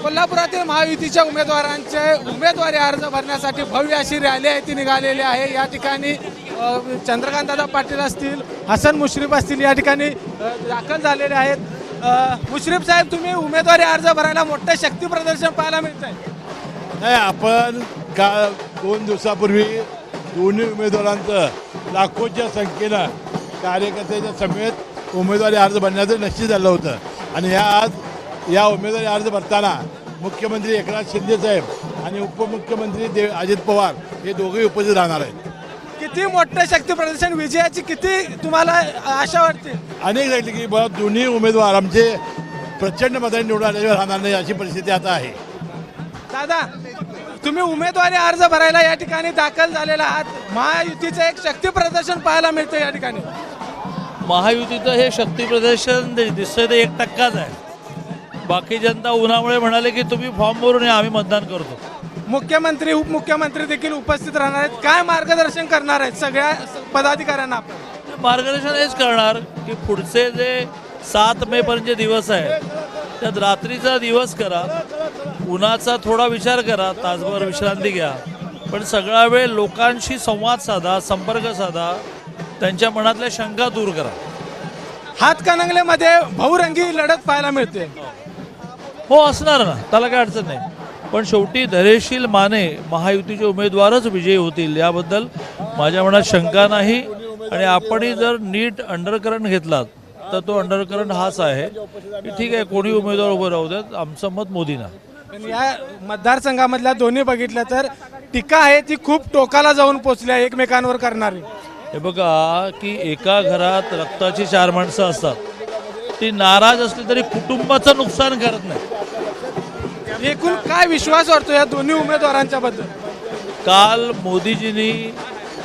कोल्हापुरातील महायुतीच्या उमेदवारांचे उमेदवारी अर्ज भरण्यासाठी भव्य अशी रॅली आहे ती निघालेली आहे। या ठिकाणी चंद्रकांतदादा पाटील असतील, हसन मुश्रीफ असतील या ठिकाणी दाखल झालेले आहेत। मुश्रीफ साहेब, तुम्ही उमेदवारी अर्ज भरायला मोठं शक्ती प्रदर्शन पाहायला मिळतंय। नाही, आपण का 2 दिवसापूर्वी दोन्ही उमेदवारांचं लाखोच्या संख्येनं कार्यकर्त्याच्या समेत उमेदवारी अर्ज भरण्याचं निश्चित झालं होतं आणि आज या उमेदवारी अर्ज भरताना मुख्यमंत्री एकनाथ शिंदे साहेब आणि उपमुख्यमंत्री अजित पवार हे दोघेही उपस्थित राहणार आहेत। किती मोठं शक्ती प्रदर्शन, विजयाची किती तुम्हाला आशा वाटते? अनेक सांगितले की बघा दोन्ही उमेदवार आमचे प्रचंड मतांनी निवडून आल्याशिवाय राहणार नाही अशी परिस्थिती आता आहे। दादा, तुम्ही उमेदवारी अर्ज भरायला या ठिकाणी दाखल झालेला आहात। महायुतीचं एक शक्ती प्रदर्शन पाहायला मिळतं या ठिकाणी। महायुतीचं हे शक्ती प्रदर्शन दिसतंय ते 1% आहे। बाकी जनता उन्हामुळे म्हणाले की तुम्ही फॉर्म भरून या, आम्ही मतदान करतो। मुख्यमंत्री उपमुख्यमंत्री देखील उपस्थित राहणार आहेत। काय मार्गदर्शन करणार आहेत सगळ्या पदाधिकाऱ्यांना? मार्गदर्शन हेच करणार की पुढचे जे 7 मे पर्यंत दिवस आहे त्यात रात्रीचा दिवस करा, उन्हाचा थोडा विचार करा, तासभर विश्रांती घ्या, पण सगळा वेळ लोकांशी संवाद साधा, संपर्क साधा, त्यांच्या मनातल्या शंका दूर करा। हातकणंगलेमध्ये बहुरंगी लढत पाहायला मिळते। हो, असणार ना, त्याला काय अडचण नाही, पण शेवटी धैर्यशील माने महायुतीचे उमेदवारच विजयी होतील याबद्दल माझ्या मनात शंका नाही। आणि आपणही जर नीट अंडरकरंट घेतलात तर तो अंडरकरंट हाच आहे की ठीक आहे, कोणी उमेदवार उभं राहू देत, आमचं मत मोदींना। पण या मतदारसंघामधल्या दोन्ही बघितलं तर टीका आहे ती खूप टोकाला जाऊन पोचली आहे एकमेकांवर करणारी। हे बघा की एका घरात रक्ताची 4 माणसं असतात, ती नाराज असली तरी कुटुंबाचं नुकसान करत नाही। एकूण काय विश्वास वाटतो या दोन्ही उमेदवारांच्या बद्दल? काल मोदीजींनी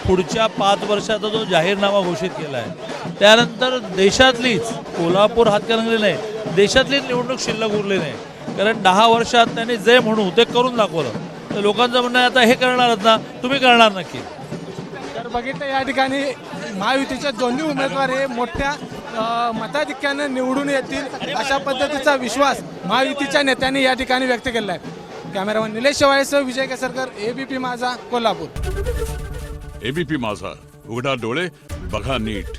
पुढच्या 5 वर्षाचा जो जाहीरनामा घोषित केला आहे त्यानंतर देशातलीच, कोल्हापूर हातकणंगले नाही, देशातली निवडणूक शिल्लक उरली नाही, कारण 10 वर्षात त्यांनी जे म्हणू ते करून दाखवलं। तर लोकांचं म्हणणं आहे आता हे करणारच ना, तुम्ही करणार नक्की। तर बघितलं या ठिकाणी महायुतीचे दोन्ही उमेदवार हे मोठ्या मताधिक्याने निवडून येतील अशा पद्धतीचा विश्वास महायुतीच्या नेत्यांनी या ठिकाणी व्यक्त केला आहे। कॅमेरामन निलेश शेवाळेसह विजय केसरकर, ABP माझा, कोल्हापूर। ABP माझा, उघडा डोळे बघा नीट।